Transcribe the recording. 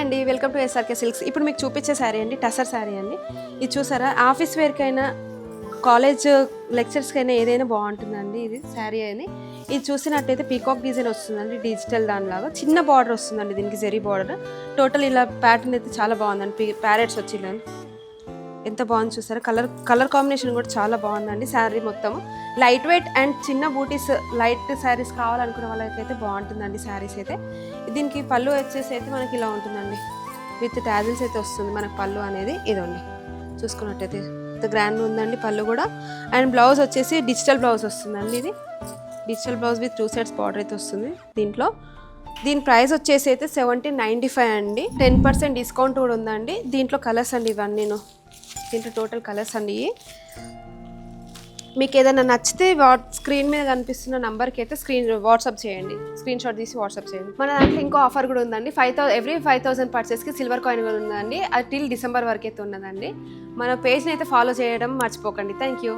అండి, welcome to SRK silks. ఇప్పుడు మీకు చూపించే శారీ అండి టసర్ శారీ అండి. ఇది చూసారా, ఆఫీస్ వేర్కైనా కాలేజ్ లెక్చర్స్కైనా ఏదైనా బాగుంటుందండి ఇది శారీ అని. ఇది చూసినట్టయితే పీకాక్ డిజైన్ వస్తుందండి, డిజిటల్ దానిలాగా చిన్న బార్డర్ వస్తుందండి దీనికి, జెరీ బార్డర్. టోటల్ ఇలా ప్యాటర్న్ అయితే చాలా బాగుందండి, ప్యారెట్స్ వచ్చిందండి. ఎంత బాగుంది చూసారా, కలర్ కాంబినేషన్ కూడా చాలా బాగుందండి. శారీ మొత్తం లైట్ వెయిట్ అండ్ చిన్న బూటీస్ లైట్ శారీస్ కావాలనుకునే వాళ్ళకైతే బాగుంటుందండి శారీస్ అయితే. దీనికి పళ్ళు వచ్చేసి అయితే మనకి ఇలా ఉంటుందండి, విత్ టాజిల్స్ అయితే వస్తుంది మనకు పళ్ళు అనేది. ఇదండి చూసుకున్నట్టయితే ఇంత గ్రాండ్ ఉందండి పళ్ళు కూడా. అండ్ బ్లౌజ్ వచ్చేసి డిజిటల్ బ్లౌజ్ వస్తుందండి, ఇది digital blouse with 2 sets border అయితే వస్తుంది దీంట్లో. దీని ప్రైస్ వచ్చేసి అయితే 1795 అండి. 10% డిస్కౌంట్ కూడా ఉందండి. దీంట్లో కలర్స్ అండి ఇవన్నీ, దీంట్లో టోటల్ కలర్స్ అండి. మీకు ఏదైనా నచ్చితే స్క్రీన్ మీద కనిపిస్తున్న నంబర్కి అయితే వాట్సాప్ చేయండి, స్క్రీన్ షాట్ తీసి వాట్సాప్ చేయండి. మన దాంట్లో ఇంకో ఆఫర్ కూడా ఉందండి, ఎవ్రీ 5000 పర్చేస్కి సిల్వర్ కాయిన్ కూడా ఉందండి. అది టిల్ డిసెంబర్ వరకు అయితే ఉన్నదండి. మన పేజ్ని అయితే ఫాలో చేయడం మర్చిపోకండి. Thank you.